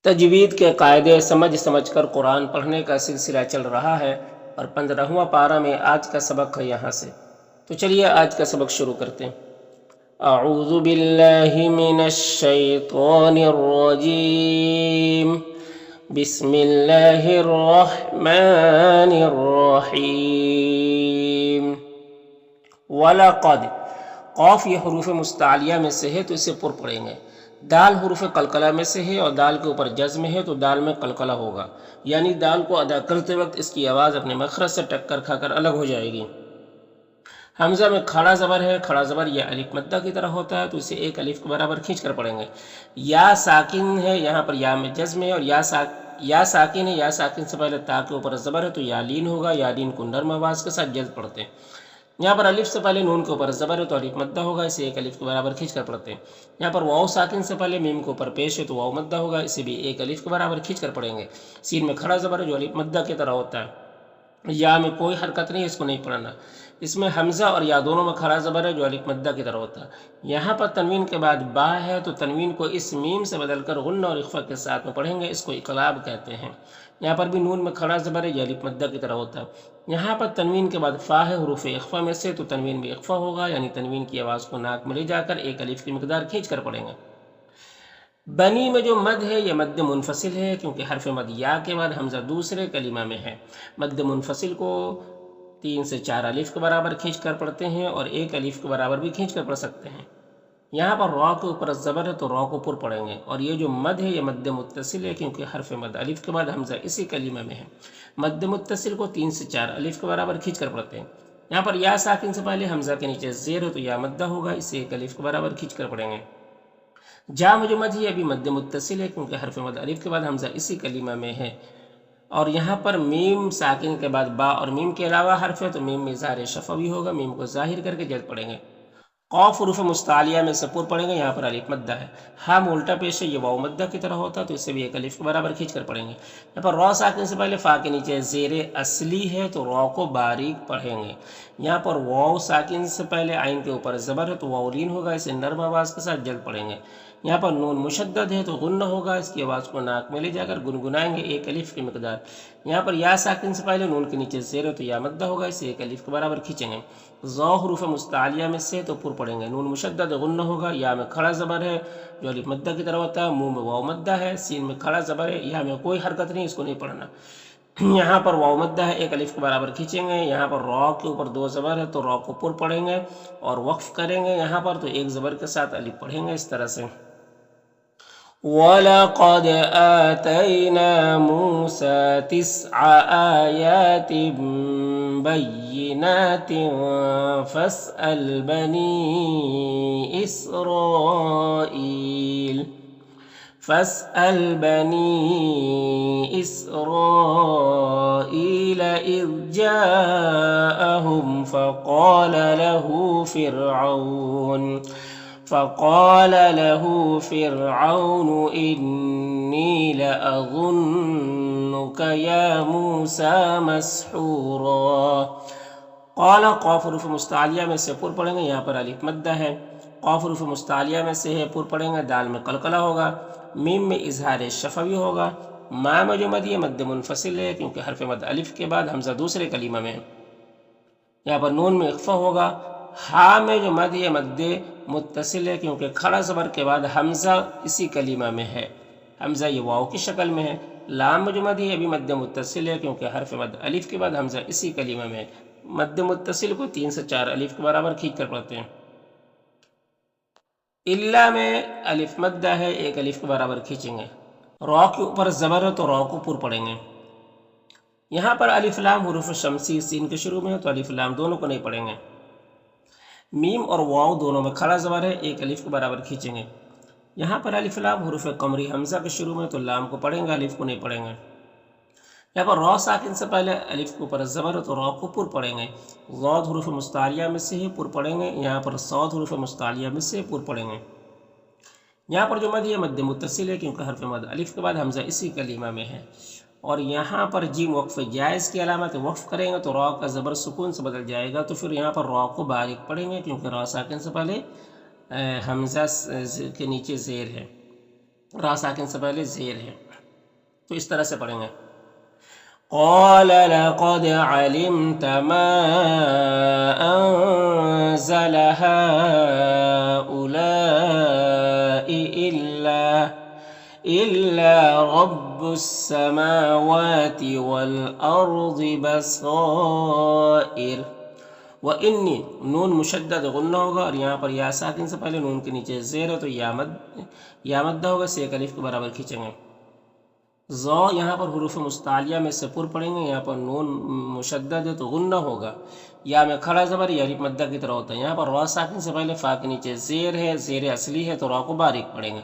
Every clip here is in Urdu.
تجوید کے قاعدے سمجھ سمجھ کر قرآن پڑھنے کا سلسلہ چل رہا ہے اور 15واں پارہ میں آج کا سبق ہے یہاں سے۔ تو چلیے آج کا سبق شروع کرتے ہیں۔ اعوذ باللہ من الشیطان الرجیم، بسم اللہ الرحمن الرحیم۔ وَلَقَدْ، قاف یہ حروف مستعلیہ میں سے ہے تو اسے پر پڑھیں گے۔ دال حروف قلقلہ میں سے ہے اور دال کے اوپر جزم ہے تو دال میں قلقلہ ہوگا، یعنی دال کو ادا کرتے وقت اس کی آواز اپنے مخرج سے ٹکر کھا کر الگ ہو جائے گی۔ حمزہ میں کھڑا زبر ہے، کھڑا زبر یا الف مدہ کی طرح ہوتا ہے تو اسے ایک الف کے برابر کھینچ کر پڑھیں گے۔ یا ساکن ہے، یہاں پر یا میں جزم ہے اور یا ساکن ہے، یا ساکن سے پہلے تا کے اوپر زبر ہے تو یا لین ہوگا، یا لین کو نرم آواز کے ساتھ جزم پڑھتے ہیں۔ یہاں پر الف سے پہلے نون کے اوپر زبر ہے تو الف مدہ ہوگا، اسے ایک الف کے برابر کھینچ کر پڑھتے ہیں۔ یہاں پر واو ساکن سے پہلے میم کے اوپر پیش ہے تو واو مدہ ہوگا، اسے بھی ایک الف کے برابر کھینچ کر پڑھیں گے۔ سین میں کھڑا زبر ہے جو الف مدہ کی طرح ہوتا ہے۔ یا میں کوئی حرکت نہیں، اس کو نہیں پڑھنا۔ اس میں حمزہ اور یا دونوں میں کھڑا زبر ہے جو الف مدہ کی طرح ہوتا ہے۔ یہاں پر تنوین کے بعد با ہے تو تنوین کو اس میم سے بدل کر غنہ اور اخفا کے ساتھ میں پڑھیں گے، اس کو اقلاب کہتے ہیں۔ یہاں پر بھی نون میں کھڑا زبر ہے جو الف مدہ کی طرح ہوتا ہے۔ یہاں پر تنوین کے بعد فا ہے حروف اخفا میں سے تو تنوین بھی اخفا ہوگا، یعنی تنوین کی آواز کو ناک میں لے جا کر ایک الف کی مقدار کھینچ کر پڑھیں گے۔ بنی میں جو مد ہے یہ مد منفصل ہے، کیونکہ حرف مد یا کے بعد حمزہ دوسرے کلمہ میں ہے۔ مد منفصل کو 3 سے 4 الف کے برابر کھینچ کر پڑھتے ہیں اور ایک الف کے برابر بھی کھینچ کر پڑھ سکتے ہیں۔ یہاں پر را کے اوپر زبر ہے تو را کو پر پڑھیں گے، اور یہ جو مد ہے یہ مد متصل ہے، کیونکہ حرف مد الف کے بعد حمزہ اسی کلمہ میں ہے۔ مد متصل کو 3 سے 4 الف کے برابر کھینچ کر پڑھتے ہیں۔ یہاں پر یا ساکن سے پہلے حمزہ کے نیچے زیر ہے تو یا مدہ ہوگا، اسے ایک الف کے برابر کھینچ کر پڑھیں گے۔ جا جو مد ہے ابھی مد متصل ہے، کیونکہ حرف مد الف کے بعد حمزہ اسی کلمہ میں ہے۔ اور یہاں پر میم ساکن کے بعد با اور میم کے علاوہ حرف ہے تو میم میں اظہار شفوی ہوگا، میم کو ظاہر کر کے جد پڑھیں گے۔ قاف حروف مستعلیہ میں سے پر پڑھیں گے، یہاں پر الف مدہ ہے۔ ہاں میں الٹا پیش ہے، یہ واو مدہ کی طرح ہوتا ہے تو اسے بھی ایک الف کے برابر کھینچ کر پڑھیں گے۔ یہاں پر را ساکن سے پہلے فا کے نیچے زیر اصلی ہے تو را کو باریک پڑھیں گے۔ یہاں پر واو ساکن سے پہلے عین کے اوپر زبر ہے تو واو لین ہوگا، اسے نرم آواز کے ساتھ جلد پڑھیں گے۔ یہاں پر نون مشدد ہے تو غنہ ہوگا، اس کی آواز کو ناک میں لے جا کر گنگنائیں گے ایک الف کی مقدار۔ یہاں پر یا ساکن سے پہلے نون کے نیچے زیر ہے تو یا مدہ ہوگا، اسے ایک الف کے برابر کھینچیں گے۔ ظا حروف مستعلیہ میں سے تو پر پڑھیں گے، نون مشدد غنہ ہوگا، یا میں کھڑا زبر ہے جو الف مدہ کی طرح ہوتا ہے، منہ میں واو مدہ ہے، سین میں کھڑا زبر ہے، یا میں کوئی حرکت نہیں، اس کو نہیں پڑھنا۔ یہاں پر واو مدہ ہے، ایک الف کے برابر کھینچیں گے۔ یہاں پر را کے اوپر 2 زبر ہے تو را کو پر پڑھیں گے اور وقف کریں گے یہاں پر تو ایک زبر کے ساتھ الف پڑھیں گے، اس طرح سے۔ وَلَقَدْ آتَيْنَا مُوسَى 9 آيَاتٍ بَيِّنَاتٍ فَاسْأَلْ بَنِي إِسْرَائِيلَ إِذْ جَاءَهُمْ فقال له فرعون إني لأظنك يا موسى مسحورا۔ قال قاف حروف مستعلیہ میں سے پر پڑھیں گے، یہاں پر الف مدہ ہے۔ قاف حروف مستعلیہ میں سے ہے، پر پڑھیں گے، دال میں قلقلہ ہوگا، میم میں اظہار شفوی ہوگا۔ ما میں جو مد یہ مد منفصل ہے، کیونکہ حرف مد الف کے بعد حمزہ دوسرے کلمہ میں ہے۔ یہاں پر نون میں اخفا ہوگا۔ ہاں میں جو مد یہ مد متصل ہے، کیونکہ کھڑا زبر کے بعد حمزہ اسی کلمہ میں ہے، حمزہ یہ واو کی شکل میں ہے۔ لام میں جو مد ہے ابھی مد متصل ہے، کیونکہ حرف مد الف کے بعد حمزہ اسی کلمہ میں ہے۔ مد متصل کو 3 سے 4 الف کے برابر کھینچ کر پڑھتے ہیں۔ الا میں الف مدہ ہے، ایک الف کے برابر کھینچیں گے۔ را کے اوپر زبر ہے تو را کو پر پڑھیں گے۔ یہاں پر الف لام حروف شمسی سین کے شروع میں ہے تو الف لام دونوں کو نہیں پڑھیں گے۔ میم اور واو دونوں میں کھڑا زبر ہے، ایک الف کے برابر کھینچیں گے۔ یہاں پر الف لام حروف قمری حمزہ کے شروع میں تو لام کو پڑھیں گے، الف کو نہیں پڑھیں گے۔ یہاں پر را ساکن سے پہلے الف کے اوپر زبر ہے تو را کو پر پڑھیں گے۔ ضاد حروف مستعلیہ میں سے ہی پر پڑھیں گے، یہاں پر صاد حروف مستعلیہ میں سے پر پڑھیں گے۔ یہاں پر جو مد ہے مد متصل ہے، کیونکہ حرف مد الف کے بعد حمزہ اسی کلمہ میں ہے۔ اور یہاں پر جیم وقف جائز کی علامت وقف کریں گے تو را کا زبر سکون سے بدل جائے گا، تو پھر یہاں پر را کو باریک پڑھیں گے، کیونکہ را ساکن سے پہلے حمزہ کے نیچے زیر ہے، را ساکن سے پہلے زیر ہے۔ تو اس طرح سے پڑھیں گے قال لقد علمت ما انزل هؤلاء إلا رب السماوات والأرض بصائر وإنی نون مشدد غنہ ہوگا اور یہاں پر یا ساکن سے پہلے نون کے نیچے زیر ہے تو یا مدہ ہوگا، سیک الف کے برابر کھینچیں گے. ذو یہاں پر حروف مستعلیہ میں سے پر پڑھیں گے، یہاں پر نون مشدد ہے تو غنہ ہوگا. یا میں کھڑا زبر یا الف مدہ کی طرح ہوتا ہے. یہاں پر را ساکن سے پہلے فا کے نیچے زیر ہے، زیر اصلی ہے تو را کو باریک پڑھیں گے.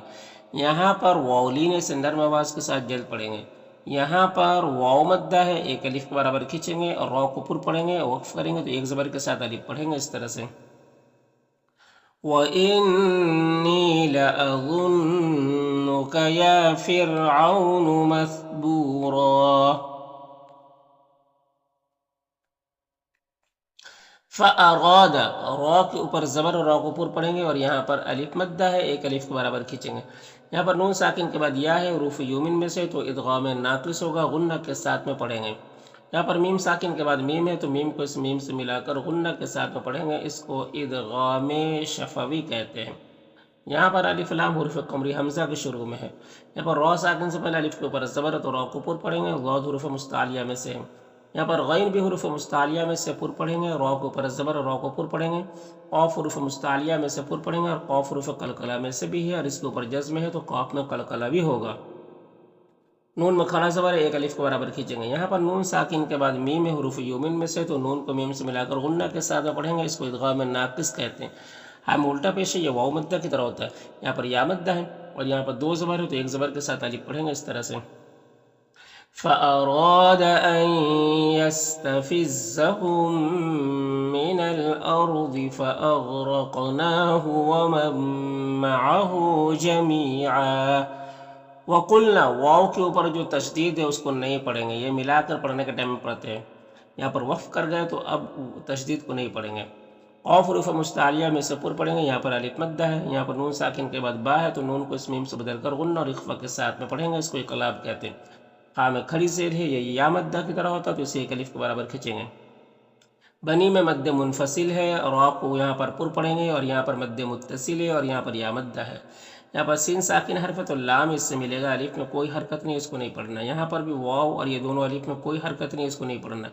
یہاں پر واولین سے نرم آواز کے ساتھ جلد پڑھیں گے. یہاں پر واو مدہ ہے، ایک الف کے برابر کھینچیں گے اور را کو پر پڑھیں گے، وقف کریں گے تو ایک زبر کے ساتھ الف پڑھیں گے اس طرح سے. وَإِنِّي لَأَظُنُّكَ يَا فِرْعَوْنُ مَثْبُورًا. فَأَرَادَ را کے اوپر زبر اور را کو پر پڑھیں گے اور یہاں پر الف مدہ ہے، ایک الف کے برابر کھینچیں گے. یہاں پر نون ساکن کے بعد یا ہے حروف یومن میں سے تو ادغام ناقص ہوگا، غنہ کے ساتھ میں پڑھیں گے. یہاں پر میم ساکن کے بعد میم ہے تو میم کو اس میم سے ملا کر غنہ کے ساتھ میں پڑھیں گے، اس کو ادغام شفوی کہتے ہیں. یہاں پر الف لام حروف قمری حمزہ کے شروع میں ہے. یہاں پر را ساکن سے پہلے الف کے اوپر زبر تو را کو پر پڑھیں گے، ضاد حروف مستعلیہ میں سے ہے. یہاں پر غین بھی حروف مستعلیہ میں سے پر پڑھیں گے، را کو اوپر زبر اور را کو پر پڑھیں گے. قاف حروف مستعلیہ میں سے پر پڑھیں گے اور قاف حروف قلقلہ میں سے بھی ہے اور اس کے اوپر جزم ہے تو قاف میں قلقلہ بھی ہوگا. نون میں کھڑا زبر ہے، ایک الف کے برابر کھینچیں گے. یہاں پر نون ساکن کے بعد میم ہے حروف یومن میں سے تو نون کو میم سے ملا کر غنہ کے ساتھ میں پڑھیں گے، اس کو ادغام ناقص کہتے ہیں. ہم الٹا پیش ہے، یہ واو مدہ کی طرح ہوتا ہے. یہاں پر یا مدہ ہے اور یہاں پر دو زبر ہے تو ایک زبر کے ساتھ الف پڑھیں گے اس طرح سے. فَأَرَادَ أَن يَسْتَفِزَّهُم مِّنَ الْأَرْضِ فَأَغْرَقْنَاهُ وَمَن مَّعَهُ جَمِيعًا. وَقُلْنَا واو کے اوپر جو تشدید ہے اس کو نہیں پڑھیں گے، یہ ملا کر پڑھنے کے ٹائم میں پڑھتے ہیں. یہاں پر وقف کر گئے تو اب تشدید کو نہیں پڑھیں گے. قاف حروف مستعلیہ میں سے پر پڑھیں گے، یہاں پر الف مدہ ہے. یہاں پر نون ساکن کے بعد با ہے تو نون کو اس میم سے بدل کر غنہ اور اخفا کے ساتھ میں پڑھیں گے، اس کو اقلاب کہتے ہیں. ہاں میں کھڑی زیر ہے، یہ یا مدہ کی طرح ہوتا ہے تو اسے ایک الف کے برابر کھینچیں گے. بنی میں مد منفصل ہے اور را کو یہاں پر پر پڑھیں گے اور یہاں پر مد متصل ہے اور یہاں پر یا مدہ ہے. یہاں پر سین ساکن حرف ہے تو لام اس سے ملے گا، الف میں کوئی حرکت نہیں، اس کو نہیں پڑھنا. یہاں پر بھی واو اور یہ دونوں الف میں کوئی حرکت نہیں، اس کو نہیں پڑھنا،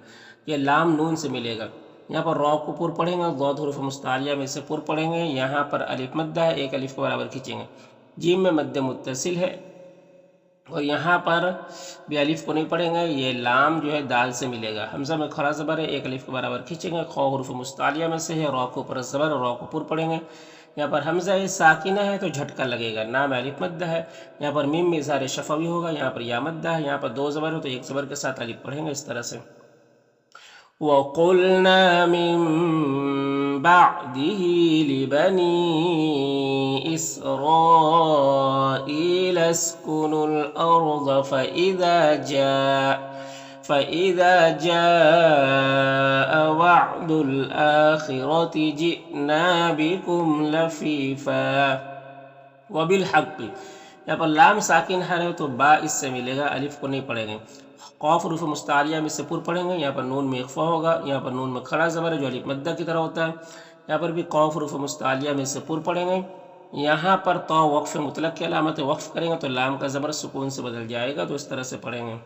یہ لام نون سے ملے گا. یہاں پر را کو پر پڑھیں گے، ضاد حروف مستعلیہ میں سے پر پڑھیں گے. یہاں پر الف مدہ ہے، ایک الف کے برابر کھینچیں گے. جیم میں مد متصل ہے اور یہاں پر بھی الف کو نہیں پڑھیں گے، یہ لام جو ہے دال سے ملے گا. حمزہ میں کھڑا زبر ہے، ایک الف کے برابر کھینچیں گے. خا حروف مستعلیہ میں سے ہے، را کو اوپر زبر اور را کو پر پڑھیں گے. یہاں پر حمزہ ساکنہ ہے تو جھٹکا لگے گا، نام الف مدہ ہے. یہاں پر میم میں اظہار شفوی ہوگا، یہاں پر یا مدہ ہے. یہاں پر دو زبر ہے تو ایک زبر کے ساتھ الف پڑھیں گے اس طرح سے. وَقُلْنَا مِن بَعْدِهِ لِبَنِي إِسْرَائِيلَ اسْكُنُوا الْأَرْضَ فَإِذَا جَاءَ وَعْدُ الْآخِرَةِ جِئْنَا بِكُمْ لَفِيفًا. وَبِالْحَقِّ یہاں پر لام ساکن ہے تو با اس سے ملے گا، الف کو نہیں پڑھیں گے. قاف حروف مستعلیہ میں سے پر پڑھیں گے، یہاں پر نون میں اخفا ہوگا. یہاں پر نون میں کھڑا زبر ہے جو الف مدہ کی طرح ہوتا ہے. یہاں پر بھی قاف حروف مستعلیہ میں سے پر پڑھیں گے. یہاں پر تا وقف مطلق کی علامت ہے، وقف کریں گے تو لام کا زبر سکون سے بدل جائے گا، تو اس طرح سے پڑھیں گے.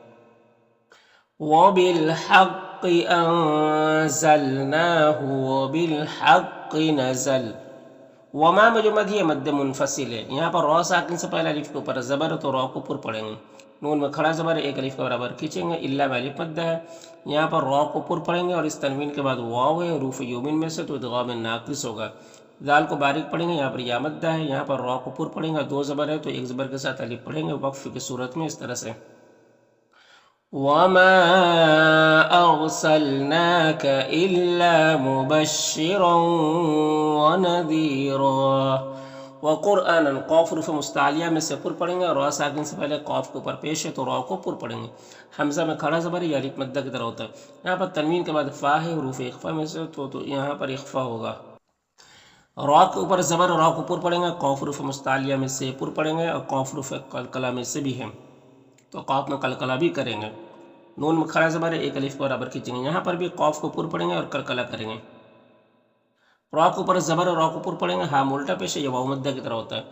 وَبِالْحَقِّ أَنزَلْنَاهُ وَبِالْحَقِّ نَزَلَ. وما میں جو مد ہے مد منفصل ہے. یہاں پر را ساکن سے پہلے الف کے اوپر زبر تو را کو پر پڑھیں گے. نون میں کھڑا زبر ہے، ایک الف کے برابر کھینچیں گے. الا میں الف مدہ ہے. یہاں پر را کو پر پڑھیں گے اور اس تنوین کے بعد واو ہے حروف یومن میں سے تو ادغام ناقص ہوگا. دال کو باریک پڑھیں گے، یہاں پر یا مدہ ہے. یہاں پر را کو پر پڑھیں گے، دو زبر ہے تو ایک زبر کے ساتھ الف پڑھیں گے وقف کی صورت میں اس طرح سے. وَمَا أَرْسَلْنَاكَ إِلَّا مُبَشِّرًا وَنَذِيرًا. وَقُرْآنًا قاف حروف مستعلیہ میں سے پر پڑھیں گے اور را ساکن سے پہلے قاف کے اوپر پیش ہے تو را کو پر پڑھیں گے. حمزہ میں کھڑا زبر یا الف مدہ کی طرح ہوتا ہے. یہاں پر تنوین کے بعد فا ہے حروف اخفا میں سے تو یہاں پر اخفا ہوگا. را کے اوپر زبر اور را کو پر پڑھیں گے. قاف حروف مستعلیہ میں سے پر پڑھیں گے اور قاف حروف قلقلہ میں سے بھی ہے. تو قاف میں قلقلہ بھی کریں گے. نون میں کھڑا زبر ہے، ایک الف کے برابر کھینچیں گے. یہاں پر بھی قاف کو پر پڑھیں گے اور قلقلہ کریں گے. را کے اوپر زبر اور را کو پر پڑھیں گے، ہاں الٹا پیش ہے، یہ واو مدہ کی طرح ہوتا ہے.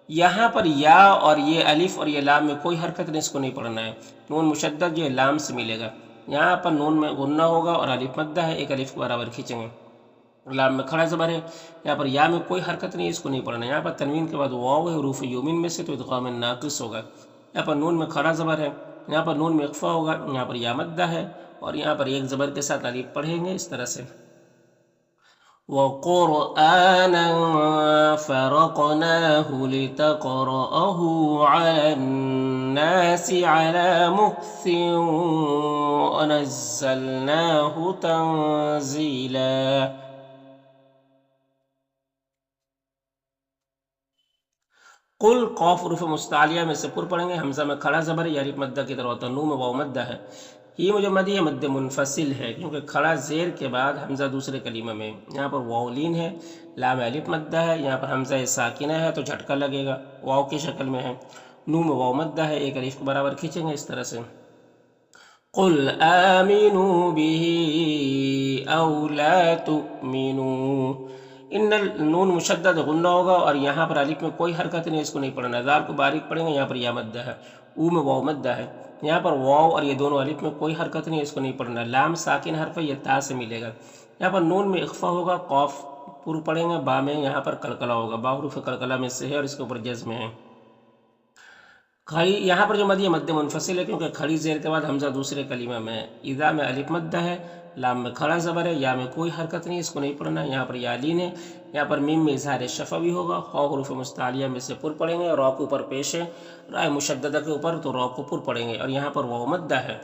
یہاں پر یا اور یہ الف اور یہ لام میں کوئی حرکت نہیں، اس کو نہیں پڑھنا ہے. نون مشدد جو ہے لام سے ملے گا. یہاں پر نون میں غنہ ہوگا اور الف مدہ ہے، ایک الف کے برابر کھینچیں گے. لام میں کھڑا زبر ہے. یہاں پر یا میں کوئی حرکت نہیں، اس کو نہیں پڑھنا ہے. یہاں پر تنوین کے بعد واو ہے حروف یومین میں سے، تو ادغام ناقص ہوگا. یہاں پر نون میں کھڑا زبر ہے، یہاں پر نون میں اخفا ہوگا، یہاں پر یا مدہ ہے اور یہاں پر ایک زبر کے ساتھ الف پڑھیں گے اس طرح سے. وَقُرْآنًا فَرَقْنَاهُ لِتَقْرَأَهُ عَلَى النَّاسِ عَلَى مُكْثٍ وَنَزَّلْنَاهُ تَنزِيلًا. قل قاف حروف مستعلیہ میں سے پر پڑھیں گے. حمزہ میں کھڑا زبر ہے، الف مدہ کی طرح ہوتا ہے. نون میں واو مدہ ہے. یہ جو مد ہے مد منفصل ہے، کیونکہ کھڑا زیر کے بعد حمزہ دوسرے کلمہ میں. یہاں پر واو لین ہے، لام الف مدہ ہے. یہاں پر حمزہ ساکنہ ہے تو جھٹکا لگے گا، واو کی شکل میں ہے. نون میں واو مدہ ہے، ایک الف کے برابر کھینچیں گے اس طرح سے. قل آمنوا به او لا تؤمنوا. ان نون مشدد غنہ ہوگا اور یہاں پر الف میں کوئی حرکت نہیں، اس کو نہیں پڑھنا. دال کو باریک پڑھیں گے، یہاں پر یا مدہ ہے. او میں واو مدہ ہے. یہاں پر واو اور یہ دونوں الف میں کوئی حرکت نہیں، اس کو نہیں پڑھنا. لام ساکن حرف ہے، یہ تا سے ملے گا. یہاں پر نون میں اخفا ہوگا، قاف پر پڑھیں گے. با میں یہاں پر قلقلہ ہوگا، با حروف قلقلہ میں سے ہے اور اس کے اوپر جزم ہے. کھڑی یہاں پر جو مد ہے مد منفصل ہے، کیونکہ کھڑی زیر کے بعد حمزہ دوسرے کلمہ میں ہے. اذا میں الف مدہ ہے، لام میں کھڑا زبر ہے، یا میں کوئی حرکت نہیں، اس کو نہیں پڑھنا. یہاں پر یا لین ہے. یہاں پر میم میں اظہار شفوی ہوگا. خا حروف مستعلیہ میں سے پر پڑھیں گے. را کے اوپر پیش ہے، را مشددہ کے اوپر، تو را کو پر پڑھیں گے اور یہاں پر واو مدہ ہے.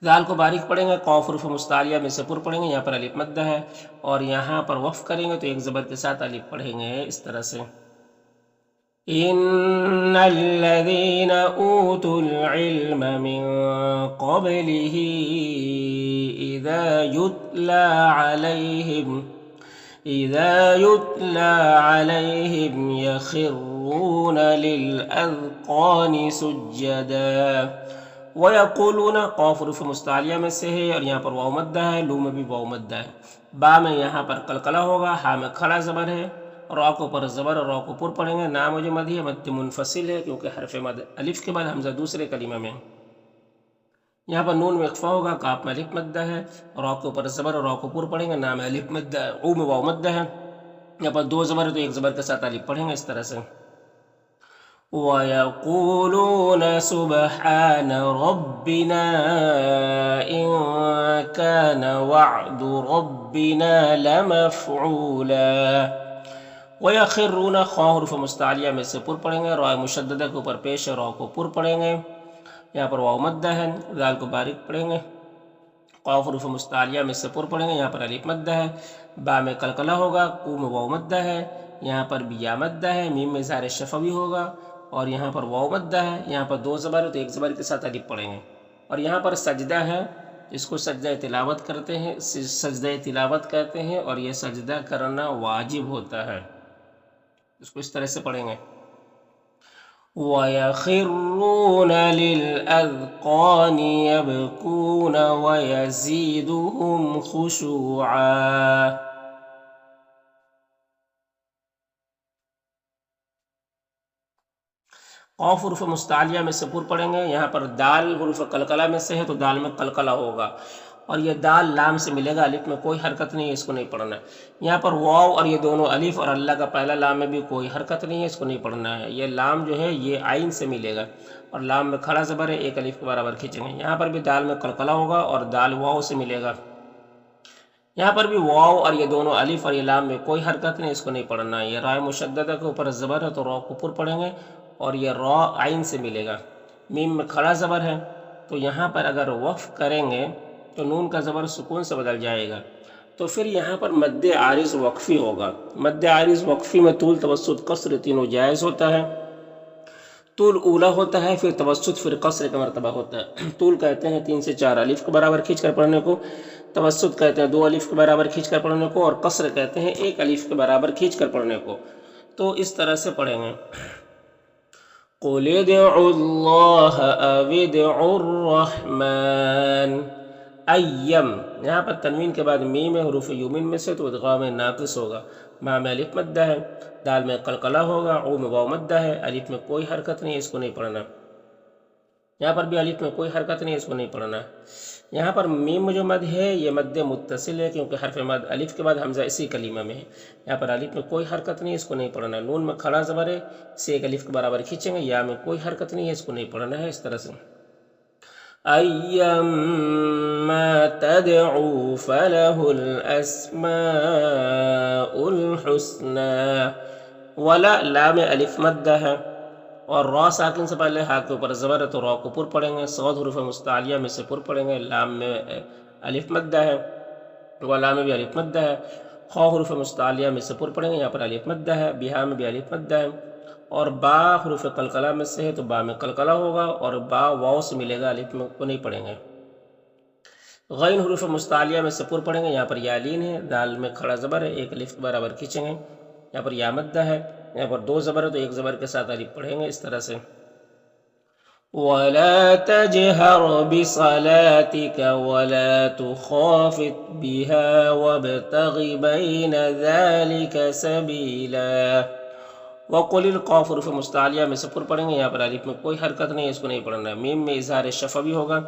ذال کو باریک پڑھیں گے. قاف حروف مستعلیہ میں سے پر پڑھیں گے، یہاں پر الف مدہ ہے اور یہاں پر وقف کریں گے تو ایک زبر کے ساتھ الف پڑھیں گے اس طرح سے. ان الذين اوتوا العلم من قبله اذا يتلى عليهم يخرون للاذقان سجدا. وَيَقُولُونَ قاف حروف مستعلیہ میں سے ہے اور یہاں پر واو مدہ ہے. لو میں بھی واو مدہ ہے. با میں یہاں پر قلقلہ ہوگا، ہا میں کھڑا زبر ہے، را کو پر زبر اور را کو پر پڑھیں گے. نام جو مد ہے مد منفصل ہے، کیونکہ حرف مد الف کے بعد حمزہ دوسرے کلمہ میں. یہاں پر نون میں اخفا ہوگا، کاف میں الف مدہ ہے، را کو پر زبر اور را کو پر پڑھیں گے. نام الف مدہ ہے. او میں واو مدہ ہے. یہاں پر دو زبر ہے تو ایک زبر کے ساتھ الف پڑھیں گے اس طرح سے. وَيَقُولُونَ سُبْحَانَ رَبِّنَا إِن كَانَ وَعْدُ رَبِّنَا لَمَفْعُولًا. وَيَخِرُّونَ خا حروف مستعلیہ میں سے پر پڑھیں گے. را مشددہ کے اوپر پیش ہے، را کو پر پڑھیں گے. یہاں پر واو مدہ ہے. ذال کو باریک پڑھیں گے. قاف حروف مستعلیہ میں سے پر پڑھیں گے، یہاں پر الف مدہ ہے. با میں قلقلہ ہوگا، کو میں واو مدہ ہے، یہاں پر بھی یا مدہ ہے. میم میں اظہار شفوی ہوگا اور یہاں پر واو مدہ ہے. یہاں پر دو زبر ہے تو ایک زبر کے ساتھ الف پڑھیں گے. اور یہاں پر سجدہ ہے، اس کو سجدہ تلاوت کہتے ہیں اور یہ سجدہ کرنا واجب ہوتا ہے. اس کو اس طرح سے پڑھیں گے. وَيَخِرُّونَ لِلْأَذْقَانِ يَبْكُونَ وَيَزِيدُهُمْ خُشُوعًا. قاف حروف مستعلیہ میں سے پر پڑھیں گے. یہاں پر دال حروف قلقلہ میں سے ہے تو دال میں قلقلہ ہوگا اور یہ دال لام سے ملے گا. الف میں کوئی حرکت نہیں ہے، اس کو نہیں پڑھنا ہے. یہاں پر واو اور یہ دونوں الف اور اللہ کا پہلا لام میں بھی کوئی حرکت نہیں ہے، اس کو نہیں پڑھنا ہے. یہ لام جو ہے یہ عین سے ملے گا اور لام میں کھڑا زبر ہے، ایک الف کے برابر کھینچیں گے. یہاں پر بھی دال میں قلقلہ ہوگا اور دال واو سے ملے گا. یہاں پر بھی واو اور یہ دونوں الف اور یہ لام میں کوئی حرکت نہیں، اس کو نہیں پڑھنا ہے. یہ را مشددہ کے اوپر زبر ہے تو را کو پر پڑھیں گے اور یہ را عین سے ملے گا. میم میں کھڑا زبر ہے تو یہاں پر اگر وقف کریں گے تو نون کا زبر سکون سے بدل جائے گا، تو پھر یہاں پر مد عارض وقفی ہوگا. مد عارض وقفی میں طول، توسط، قصر تینوں جائز ہوتا ہے. طول اولا ہوتا ہے، پھر توسط، پھر قصر کا مرتبہ ہوتا ہے. طول کہتے ہیں 3 سے 4 الف کے برابر کھینچ کر پڑھنے کو، توسط کہتے ہیں 2 الف کے برابر کھینچ کر پڑھنے کو، اور قصر کہتے ہیں 1 الف کے برابر کھینچ کر پڑھنے کو. تو اس طرح سے پڑھیں گے. قل ادعوا اللہ او ادعوا الرحمن. ایم یہاں پر تنوین کے بعد میم ہے حروف یومن میں سے تو ادغام ناقص ہوگا. ما میں الف مدہ ہے، دال میں قلقلہ ہوگا، او میں واو مدہ ہے، الف میں کوئی حرکت نہیں، اس کو نہیں پڑھنا. یہاں پر بھی الف میں کوئی حرکت نہیں، اس کو نہیں پڑھنا. یہاں پر میم جو مد ہے یہ مد متصل ہے کیونکہ حرف مد الف کے بعد حمزہ اسی کلمہ میں ہے. یہاں پر الف میں کوئی حرکت نہیں، اس کو نہیں پڑھنا. نون میں کھڑا زبر ہے، اسے ایک الف کے برابر کھینچیں گے. یا میں کوئی حرکت نہیں ہے، اس کو نہیں پڑھنا ہے. اس طرح سے ایما تدعو فلہ الاسماء الحسنى. ولا لام الف مدہ ہے اور را ساکن سے پہلے ہا کے اوپر زبر ہے تو را کو پر پڑھیں گے. صاد حروف مستعلیہ میں سے پر پڑھیں گے. لام میں الف مدہ ہے، ولا میں بھی الف مدہ ہے. خا حروف مستعلیہ میں سے پر پڑھیں گے، یہاں پر الف مدہ ہے. بہا میں بھی الف مدہ ہے. اور با حروف قلقلہ میں سے ہے تو با میں قلقلہ ہوگا اور با واو سے ملے گا، الف میں کو نہیں پڑھیں گے. غین حروف مستعلیہ میں سے پر پڑھیں گے، یہاں پر یالین ہے، دال میں کھڑا زبر ہے، ایک الف کے برابر کھینچیں گے. یہاں پر یا مدہ ہے، یہاں پر دو زبر ہے تو ایک زبر کے ساتھ الف پڑھیں گے. اس طرح سے وَلَا تَجْهَرْ بِصَلَاتِكَ وَلَا تُخَافِتْ بِهَا وَابْتَغِ بَيْنَ ذَلِكَ سَبِيلًا. وَقُلِ الْقَاف حروف مستعلیہ میں سے پر پڑھیں گے، یہاں پر الف میں کوئی حرکت نہیں ہے، اس کو نہیں پڑھنا. میم میں اظہار شفوی ہوگا.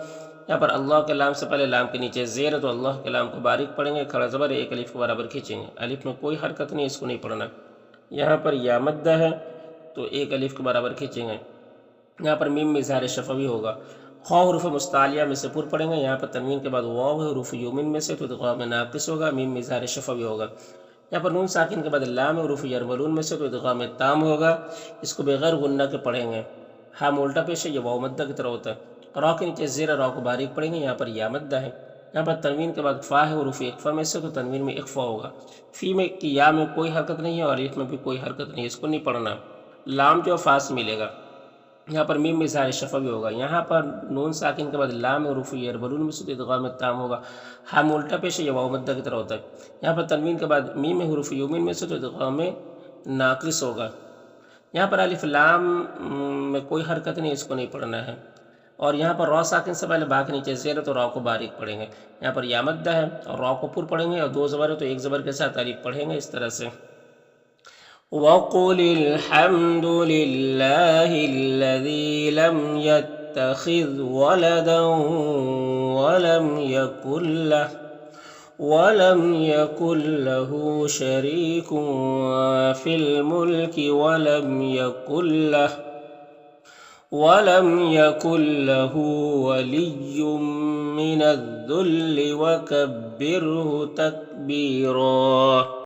یہاں پر اللہ کے لام سے پہلے لام کے نیچے زیر ہے تو اللہ کے لام کو باریک پڑھیں گے، کھڑا زبر ایک الف کے برابر کھینچیں گے. الف میں کوئی حرکت نہیں، اس کو نہیں پڑھنا. یہاں پر یا مدہ ہے تو ایک الف کے برابر کھینچیں گے. یہاں پر میم میں اظہار شفوی ہوگا. خا حروف مستعلیہ میں سے پر پڑھیں گے، یہاں پر تنوین کے بعد واو ہے حروف یومن میں سے تو ادغام ناقص ہوگا. میم میں اظہار شفوی ہوگا. یہاں پر نون ساکن کے بعد لام ہے حروف یرملون میں سے تو ادغام تام ہوگا. اس کو بغیر غنہ کے پڑھیں گے. ہا الٹا پیش ہے، یہ واو مدہ کی طرح ہوتا ہے. را کے نیچے زیر را کو باریک پڑھیں گے. یہاں پر یا مدہ ہے. یہاں پر تنوین کے بعد فا ہے حروف اقفا میں سے تو تنوین میں اقفا ہوگا. فی میں کی یا میں کوئی حرکت نہیں ہے اور الف میں بھی کوئی حرکت نہیں ہے، اس کو نہیں پڑھنا. لام جو فا سے ملے گا. یہاں پر میم میں اظہار شفوی ہوگا. یہاں پر نون ساکن کے بعد لام حروف یربلون میں سے تو ادغام تام ہوگا. ہم الٹا پیش ہے، یہ واو مدہ کی طرح ہوتا ہے. یہاں پر تنوین کے بعد میم حروف یومن میں سے تو ادغام ناقص ہوگا. یہاں پر الف لام میں کوئی حرکت نہیں، اس کو نہیں پڑھنا ہے. اور یہاں پر را ساکن سے پہلے با کے نیچے زیر ہے تو را کو باریک پڑھیں گے. یہاں پر یا مدہ ہے اور را کو پر پڑھیں گے اور دو زبر ہے تو ایک زبر کے ساتھ الف پڑھیں گے. اس طرح سے وَقُلِ الْحَمْدُ لِلَّهِ الَّذِي لَمْ يَتَّخِذْ وَلَدًا وَلَمْ يَكُنْ لَهُ شَرِيكٌ فِي الْمُلْكِ وَلَمْ يَكُنْ لَهُ وَلِيٌّ مِّنَ الذُّلِّ وَكَبِّرْهُ تَكْبِيرًا.